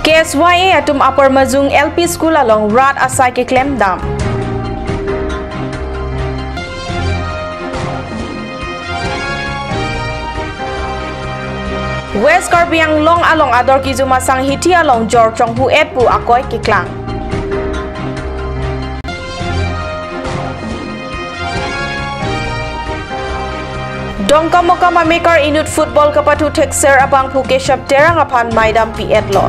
KSYA atum Upper Majung LP School along Rat Asai ke claim dam. West Karbi yang long along ador kizuma sang hiti along Jor Chonghu etpu akoy kiklang. Dongka moka maker inut football kapatu tekser abang pukeshap terang apan maidam pi etlo.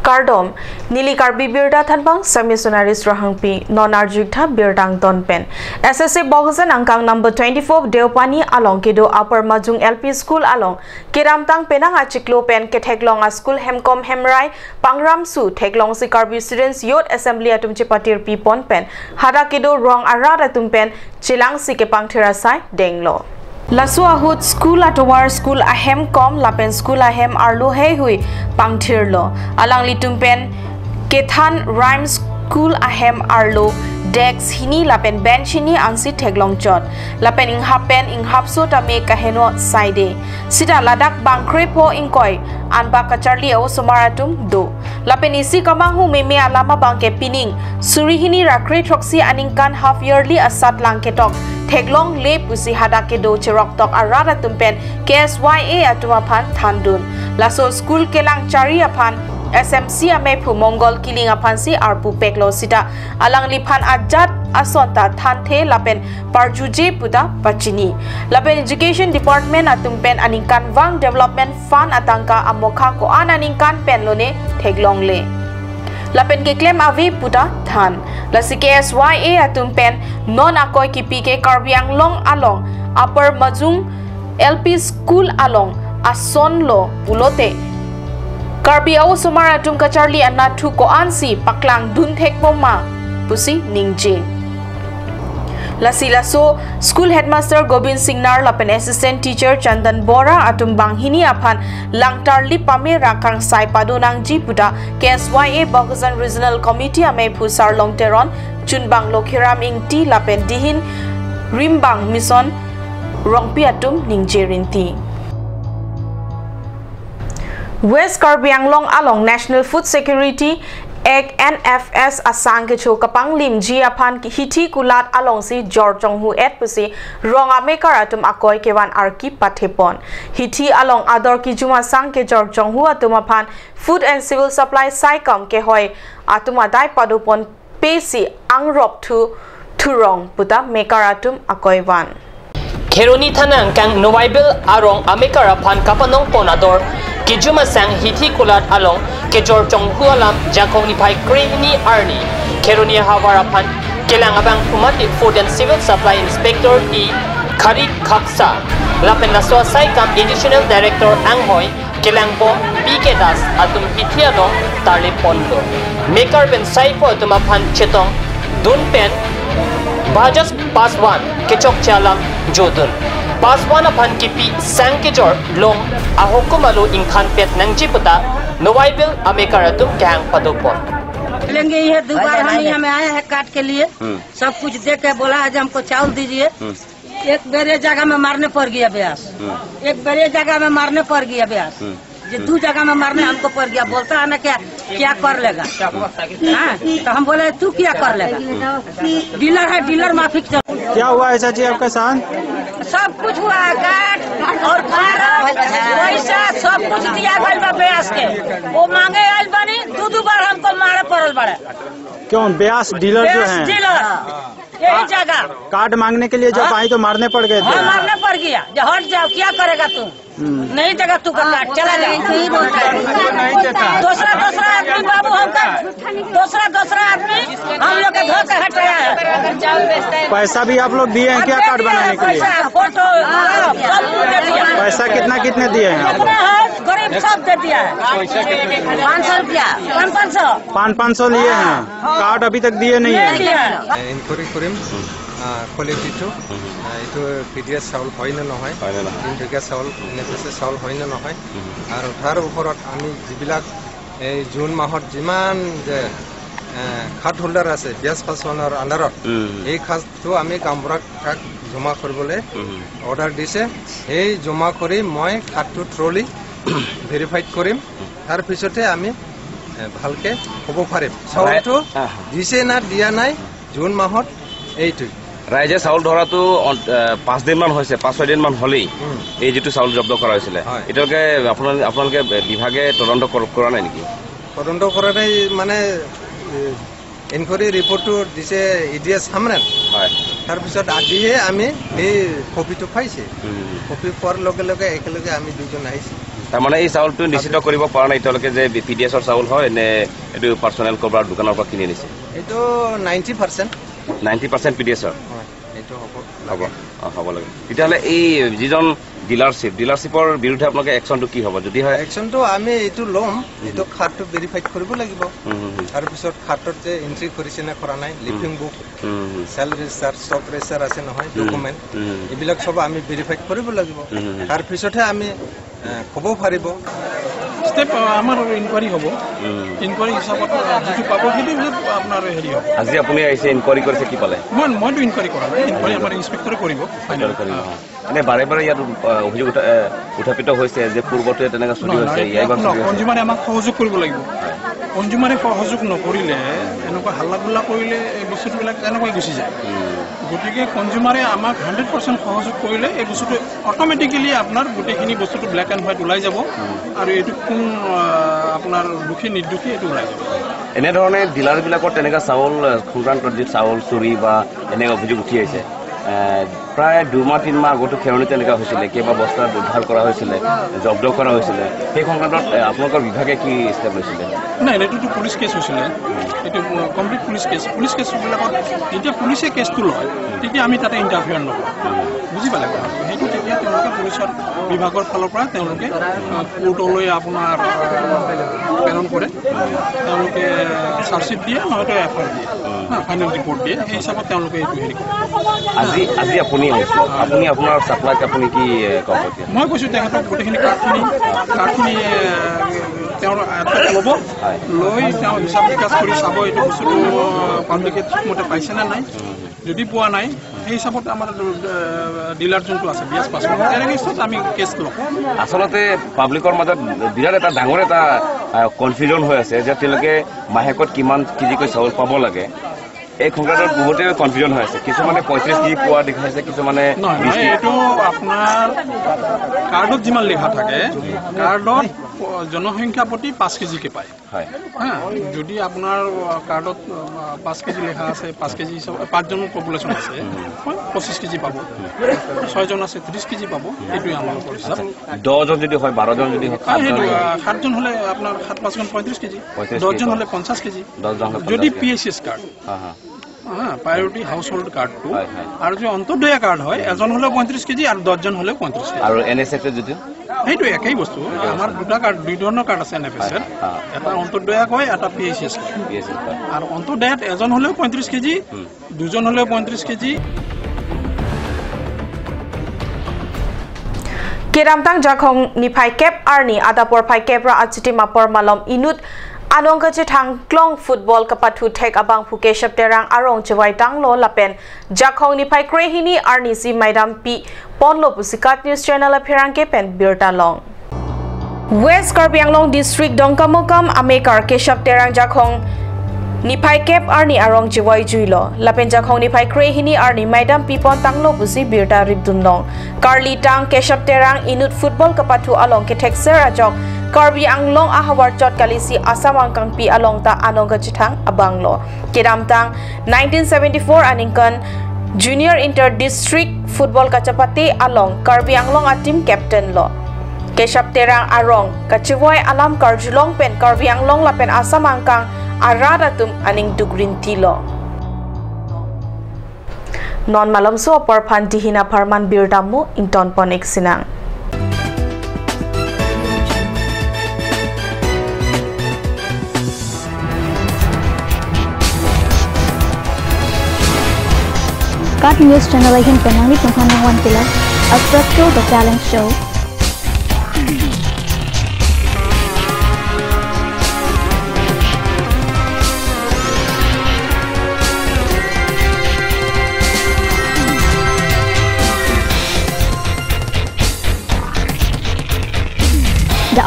Kardom Nili Karbi birda thanbang semisonaris rahangpi non-arjugtha birdang donpen SSC Bogazan angkang number 24 Deopani along Kedo Upper Majung LP School along Kiramtang Penang Achiklo pen ke Theklong School Hemkom Hemrai Pangram Su Theklong si Karbi Students Youth Assembly atum chepatir pi pon pen hada Kedo rong arat atum pen chilang si ke pangthera sai denglo. Lasu ahut school atowar school ahem kom lapen school ahem arlo hei hui pangthirlo alang litumpen kethan rhyme school ahem arlo dex hini lapen bench hini ansi theglong chot lapen inghap so tame kaheno side sida ladak bangkre po inkoi anba kacharli o somaratum do lapen isi kamang hu meme alama bangke pining suri hini rakre troksi aningkan half yearly asat langketok Theglong le pusi hadake do cherok tok arara tumpen KSYA atumapan thandun laso school kelang chari apan SMC ame phu mongol kiling apan si arpu peklo sita alang lipan ajat asonta thanthe lapen parjuje puda pachini lapen education department atumpen aningkan wang development fund atangka amokha ko ananingkan penlone Theglong le lapen ke claim avi puta than lasi KSYA atumpen non akoy kipi ke Karbi long along Upper Majung LP School along asonlo pulote Karbi au somara atum kacharli anna thu ko ansi paklang dun thekmo ma pusi ningje Lasi laso school headmaster Gobind Singnar lapen assistant teacher Chandan Bora atum banghini apan langtar li pame rakang sai padonang jipuda KSYA Bogazan Regional Committee ame pusar longteron chunbang lokhiram ingti lapen dihin rimbang mission rongpi atum ningjerinti West Karbi long along National Food Security Ek NFS asang ke cho kapang lim ji apan hiti kulat along si Jor Chonghu et pusi ronga maker atum akoy kewan arki pathepon hiti along ador ki juma sang ke Jor Chonghu atum apan Food and Civil Supply Saikam ke hoy atum adai padupon pesi angrop thu thurong puta maker atum akoy wan Kheroni thanang kang Novaibel arong amaker apan kapanong ponador Kijuma sang hiti kulat along kejor Chonghu alam jakong ni pai kreni arni Keroni hawarapan kelang abang pumati Food and Civil Supply Inspector di Kari Khaksa lapen naswa saikam Additional Director Anghoy kelang po PK Das atum hiti along tarli pondo maker ben saipo atum apan chetong dun pen bajas pas 1 kechok chalam jodun Pas one upon kipi sang kejor long ahokumalu ingkhan pet nang jiputa Novaibel amekaratum gang padopon लेंगे ये दोबारा हमें आए हैं काट के लिए सब कुछ देख के बोला आज हमको चावल दीजिए एक बेरे जगह में मारने पड़ गया ब्यास एक बेरे जगह में मारने पड़ गया ब्यास ये दो जगह में मारने हमको पड़ गया बोलता है ना क्या कर लेगा तो हम बोले तू क्या कर लेगा डीलर है डीलर माफी क्या हुआ है चाची आपके साथ सब कुछ हुआ है काट और पैसा सब कुछ दिया गया ब्यास के वो मांगे आयल बनी दो बार हमको मारे पड़ल बड़े क्यों ब्यास डीलर जो हैं डीलर यही जगह कार्ड मांगने के लिए जब आई तो मारने पड़ गए थे मारने पड़ गया जो हट जाओ क्या करेगा तू नहीं देगा तू का कार्ड चला जाए दूसरा आदमी बाबू दूसरा आदमी हम लोग के घर से हटाया है पैसा भी आप लोग दिए हैं क्या कार्ड बनाने के लिए फोटो पैसा कितने दिए हैं गरीब सब दे दिया है 500 रुपया 500 लिए हैं कार्ड अभी तक दिए नहीं है কোৱালিটিটো এইটো পিডিএছ চাউল হয় নে নহয় ইনটেকা চাউল নেচেছে চাউল হয় নে নহয় আৰু তাৰ ওপৰত আমি যিবিলাক এই জুন মাহত যিমান যে খাত হোল্ডাৰ আছে ২০% আন্ডাৰত এই খাতটো আমি কামৰাক জমা কৰিবলৈ অৰ্ডাৰ দিছে এই জমা কৰি মই খাতটো ট্ৰলি ভেৰিফাইড কৰিম তাৰ পিছতে আমি ভালকে ক'ব পাৰিম চাউলটো দিছে না দিয়া নাই জুন মাহত এইটো ৰাইজে চাউল ধৰাটো 5 দিন মান হৈছে 5-6 দিন মান হলেই এই যেটো চাউল জব্দ কৰা হৈছিল এতিয়ালৈকে আপোনালোকে বিভাগে তদন্ত কৰা নাই নেকি তদন্ত কৰা নাই মানে ইনকোয়াৰি ৰিপোৰ্টটো দিছে ইডিএস সামনেত হয় তাৰ পিছত আজিহে আমি এই কপিটো পাইছে কপি পোৱাৰ লগে লগে একেলগে আমি দুজন আহিছে তাৰ মানে এই চাউলটো নিশ্চিত কৰিব পৰা নাই এতিয়ালৈকে যে পিডিএছৰ চাউল হয় নে এটো পাৰ্সোনেল কভাৰ দোকানৰ পৰা কিনি নিছে এটো 90% পিডিএছৰ হয় এটো হ'ব লাগে তেতিয়াহলে এই যিজন ডিলাৰশিপৰ বিৰুদ্ধে আপোনালোকে একশনটো কি হ'ব যদি হয় একশনটো আমি এটো লম এটো খাতটো ভেৰিফাইড কৰিব লাগিব তাৰ পিছত খাতত যে এন্ট্ৰি কৰিছে না কৰা নাই লিফিং book sale register stock register আছে নহয় ডকুমেন্ট এইবিলাক সব আমি ভেৰিফাইড কৰিব লাগিব তাৰ পিছতহে আমি ক'ব পাৰিব স্টেপ আমাৰ ইনকোয়াৰি হ'ব ইনকোয়াৰি হিচাপত যেটো পাব সেইটো আপোনাৰ হেৰি হ'ব আজি আপুনি আহিছে ইনকোয়াৰি কৰিছে কি পালে মইতো ইনকোয়াৰি কৰা নাই ইনকোয়াৰি আমাৰ ইন্সপেক্টৰে কৰিব ফাইনেল কৰিব এনে বাৰে বাৰে ইয়াত অভিযোগ উত্থাপিত হৈছে যে পূৰ্বতে তেনেকা চলি হৈছে ইয়াইবাৰ কনজিউমাৰে আমাক সহযোগ কৰিব লাগিব কনজিউমাৰে সহযোগ নকৰিলে এনেকুৱা হাল্লা গুল্লা কৰিলে এই বস্তুবিলাক তেনেকৈ গুচি যায় গতিকে কনজিউমাৰে আমাক 100% সহযোগ কৰিলে এই বস্তুটো অটোমেটিক্যালি আপোনাৰ গোটেইখিনি বস্তুটো ব্ল্যাক এন্ড হোৱাইট ওলাই যাব আৰু এইটো কোন আপোনাৰ দুখী নিৰ্দোষী এইটো ওলাই যাব এনে ধৰণে ডিলাৰবিলাকৰ তেনেকা চাউল সংক্ৰান্তত যি চাউল চুৰি বা এনে অভিযোগ উঠি আছে প্ৰায় 2-3 মাহ আগতে খেৰণি তেনেকা হৈছিলে কেইবা বস্তা উদ্ধাৰ কৰা হৈছিলে জব্দ কৰা হৈছিলে সেই সংক্ৰান্তত আপোনালোকৰ বিভাগে কি ষ্টেপ লৈছিলে নাই এইটো পুলিশ কেছ হৈছিলে এইটো কমপ্লিট পুলিশ কেছবিলাকত যেতিয়া পুলিচে কেছটো লয় তেতিয়া আমি তাতে ইণ্টাৰফিয়াৰ নকৰোঁ বুজি পালে সেইটো তেতিয়া তেওঁলোকে পুলিচৰ বিভাগৰ ফালৰ পৰা তেওঁলোকে কোৰ্টলৈ আপোনাৰ প্ৰেৰণ কৰে তেওঁলোকে চাৰ্জশ্বিট দিয়ে নহয়তো এফআইআৰ দিয়ে ফাইনেল ৰিপৰ্ট দিয়ে সেই হিচাপত তেওঁলোকে এইটো হেৰি কৰে আজি আপুনি আপোনাৰ সাপ্লাইক আপুনি কি ক'ব মই কৈছো তেখেতক গোটেইখিনি কাৰ্ডখিনি তেওঁৰ ল'ব লৈ তেওঁ হিচাপ বিকাশ কৰি চাব এইটো বস্তুটো পাব্লিকে ঠিকমতে পাইছে নে নাই যদি পোৱা নাই সেই হিচাপত আমাৰ ডিলাৰ যোনটো আছে বিয়াজ পাছপোৰ্ট তেনেকৈ আমি কেছ ল'ম আচলতে পাব্লিকৰ মাজত বিৰাট এটা ডাঙৰ এটা কনফিউজন হৈ আছে যে তেওঁলোকে মাহেকত কিমান কেজিকৈ চাউল পাব লাগে এই সংক্ৰান্তত বহুতে কনফিউজন হৈ আছে কিছুমানে 35 কেজি পোৱা দেখাইছে কিছুমানে এইটো আপোনাৰ কাৰ্ডত যিমান লিখা থাকে কাৰ্ডত জনসংখ্যা প্ৰতি 5 কেজিকে পায় হয় যদি আপোনাৰ কাৰ্ডত 5 কেজি লেখা আছে 5 কেজি হিচাপে 5 জনৰ পপুলেশ্যন আছে 25 কেজি পাব 6 জন আছে 30 কেজি পাব এইটোৱে আমাৰ হিচাপ 10 জন যদি হয় 12 জন যদি হয় 7 জন হলে আপোনাৰ 7-5 জন 35 কেজি 10 জন হলে 50 কেজি 10 জন যদি পিএসএস কাৰ্ড প্ৰায়োৰিটি হাউসহোল্ড কাৰ্ডটো আৰু যে অন্তৰ্দয়া কাৰ্ড হয় এজন হলে 35 কেজি আৰু 10 জন হলে 35 কেজি আৰু এনএসএফ যদি সেইটো একেই বস্তু আমাৰ দুটা কাৰ্ড দুই ধৰণৰ কাৰ্ড আছে এনএফএস এটা অন্তৰ্দয়া কয় এটা পিএসএস আৰু অন্তৰ্দয়াত এজন হলে 35 কেজি দুজন হলে 35 KG Kiramtang jakong ni phai kep arni adapor phai kepra achiti mapor malom inut anong ka chithang klong football kapathu thek abang phuke shapterang arong chawai tanglo lapen jakong ni phai krehini arni si maidam pi ponlo pusikat news channel apherang ke pen birta long West Karbi Anglong district dongkamokam amekar ke shapterang jakong Nipai kep arni arong jiwai juilo lapen jakong nipai krehini arni maidam pipon tanglo busi birta ribdundong Karli tang keshap terang inut football kapathu along ke texer ajok Karbi Anglong ahawar chot kalisi asam angkang pi along ta anong gachithang abanglo Kiram tang 1974 aningkan junior inter district football kachapati along Karbi Anglong atim captain lo Keshap terang arong kachiwai alam karjulong pen Karbi Anglong lapen asam angkang aradatum aning dugrin tilo non malam so por phanti hina farman birdamu inton ponek sinang Cut News Channel lahin penang ni penghanang wan pila Attracto the Talent Show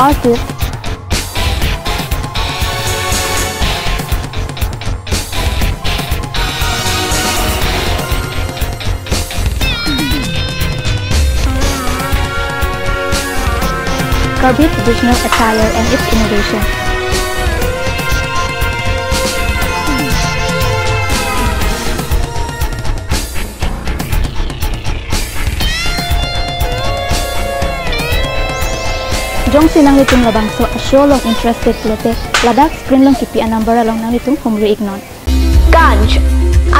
R2. Karbi traditional attire and its innovation. Jong sinang litung labangso a show long interested plate Ladakh screen long kipi a number along nang litung humri ignon. Ganj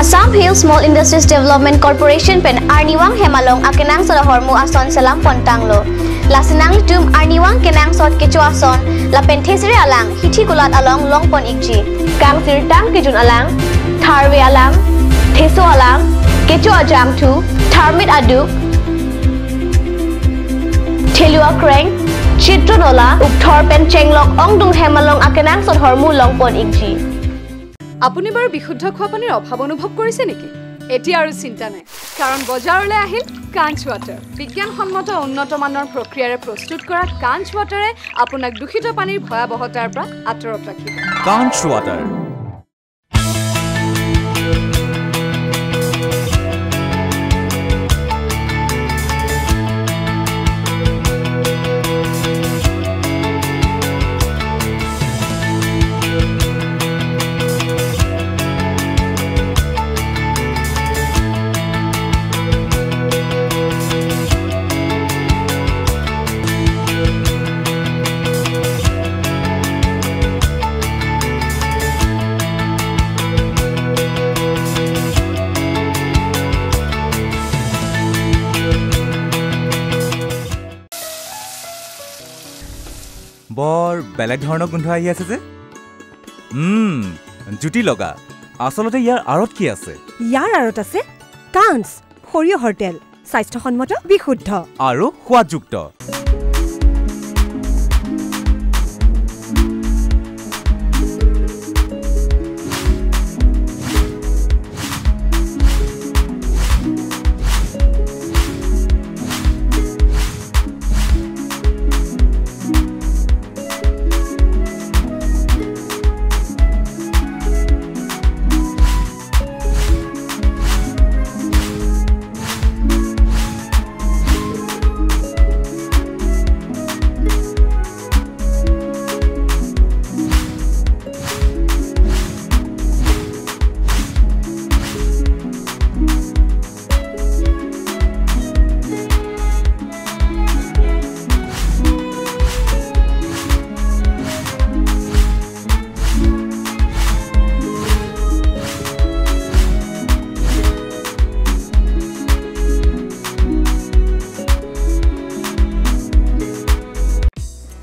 Assam Hill Small Industries Development Corporation pen Arniwang Hemalong akenang sa hormu ason salam pontanglo. Lasinang tum Arniwang kenang sot kecho ason la penthesire alang hithi kulat along longpon ikji. Kang sirtang kejun alang tharwe alang theso alang kecho ajam tu tharmit adu thelua kreng Chitronola Ukthor pen chenglok ongdung Hemalong akenang sot hormu longpon ikji. আপুনি বাৰু বিশুদ্ধ খোৱা পানীৰ অভাৱ অনুভৱ কৰিছে নেকি? এতিয়া আৰু চিন্তা নাই কাৰণ বজাৰলৈ আহিল কাঞ্চ ৱাটাৰ বিজ্ঞানসন্মত উন্নত মানৰ প্ৰক্ৰিয়াৰে প্ৰস্তুত কৰা কাঞ্চ ৱাটাৰে আপোনাক দূষিত পানীৰ ভয়াৱহতাৰ পৰা আঁতৰত ৰাখিব। কাঞ্চ ৱাটাৰ বৰ বেলেগ ধৰণৰ গোন্ধ আহি আছে যে জুটি লগা আসলতে ইয়াৰ আৰত কি আছে ইয়াৰ আৰত আছে কাঞ্চ সৰিয়হৰ তেল স্বাস্থ্যসন্মত বিশুদ্ধ আৰু সোৱাদযুক্ত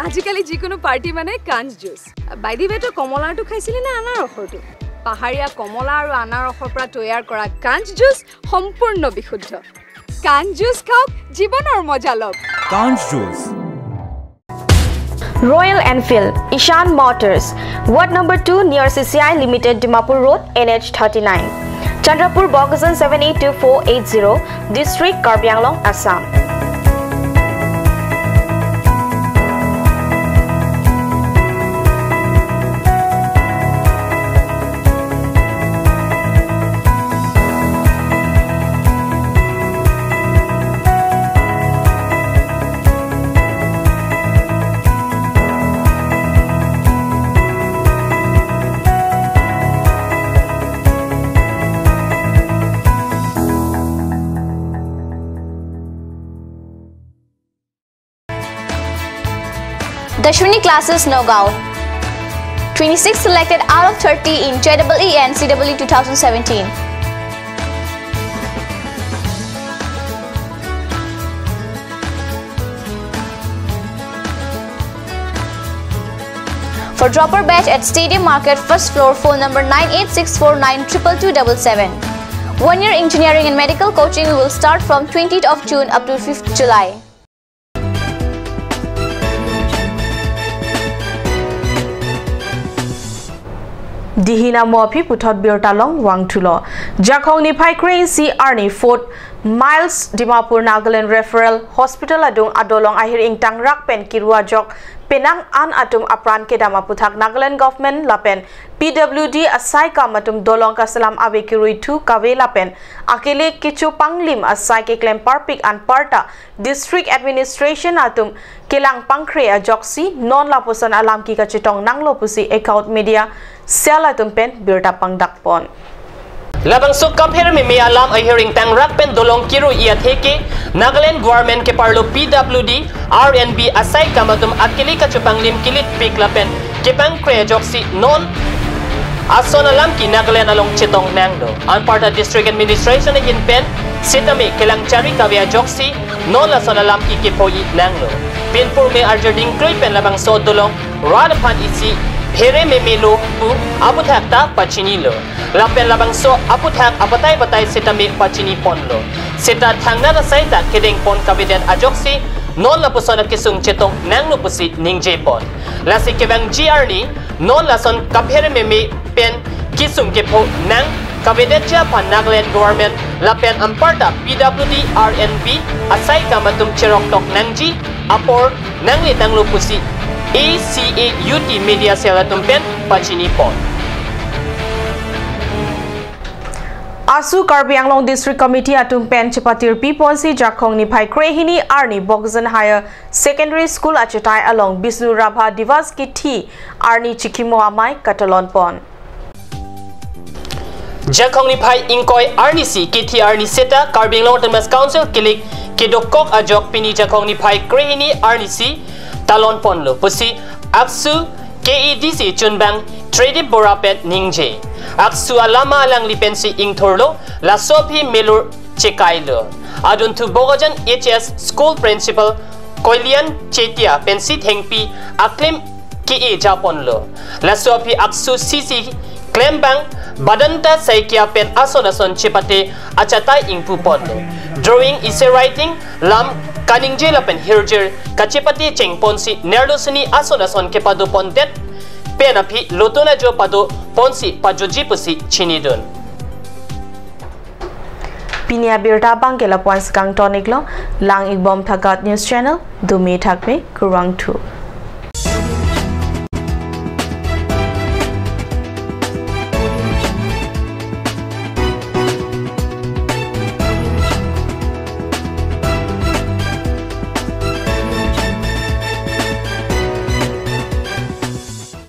আজিকালি যিকোনো পাৰ্টি মানে কাঞ্চ জুচ বাইদি বেটো কমলাটো খাইছিলি না আনাৰসৰটো পাহাৰীয়া কমলা আৰু আনাৰসৰ পৰা তৈয়াৰ কৰা কাঞ্চ জুচ সম্পূৰ্ণ বিশুদ্ধ কাঞ্চ জুচ খাওক জীৱনৰ মজা লওক কাঞ্চ juice Royal Enfield, Ishan Motors, Ward number 2 near CCI Limited, Dimapur Road, NH 39. Chandrapur, Bogazan 782480, District, Karbi Anglong, Assam. Dashwini classes Nogao 26 selected out of 30 in JEE and CEE 2017. For dropper batch at Stadium Market, first floor, phone number 9864922277. 1 year engineering and medical coaching will start from 20th of June up to 5th July. Dihina Mopi Putot Birtalong Wangtulo. Jakong ni Pai Crane C. Arni Fort Miles Dimapur Nagaland Referral Hospital Adung Adolong Ahir Ing Tang Rak Pen Kirua Jok penang an atum apran kedama puthak Nagaland government lapen PWD asai kam atum dolong kasalam avekirui tu kawe lapen akele kichu panglim asai ke claim parpik an parta district administration atum kelang pangkre ajoksi non laposan alam ki kachitong nanglo pusi account media sel atum pen birta pangdak pon labang so kapher me alam ay hearing tang rakpen dolong kiru iya theke Nagaland government ke parlo PWD RNB asai kamatum akili kachupanglim kilit piklapen kepang krejoksi non ason alam ki Nagaland along chitong nangdo an parta district administration in pen sitame kelang chari kavya joksi non ason alam ki kepoi nanglo pinpur me arjarding kroi pen labang so dolong radapan isi here me melo pu aputhak ta pachinilo lapen labang so aputhak abatay batay sitame pachini ponlo sita thangna na saita kedeng pon kabidet ajoksi non lapuson kisung chetong nang pusi ningje pon lasi kebang GR ni non lason kaphere me pen kisung kepo nang kabidet cha pan Nagaland government lapen amparta PWD RNB asai kamatum cherok tok nangji apor nangli tanglo pusi ACAUT media selatum pen pachini pon Asu Karbi Anglong District Committee atum pen chipatir piponsi jakong ni phai krehini arni Bogzan Higher Secondary School achetai along Bisnu Rabha Divas ki thi arni chikimo amai katalon pon jakong ni phai ingkoi arni si ki thi arni seta Karbi Anglong Autonomous Council kilik kedokok ajok pini jakong ni phai krehini arni si talon pon lo pusi aksu KEDC chunbang trade borapet ningje aksu alama alang lipensi ingthorlo la sopi melur chekailo adun tu bogojan HS school principal Koilian Chetia pensi thengpi aklim ke japonlo la sopi aksu CC klembang badanta saikia pen ason chepate achatai ingpu ponlo drawing essay writing lam kaningje la pen hirjer kachepati chengponsi nerlosini ason kepado pontet penapi lotona jo pado ponsi pajoji pusi chinidun pinia birta bangela points kang toniklo lang igbom thagat news channel dumi thakbe kurang 2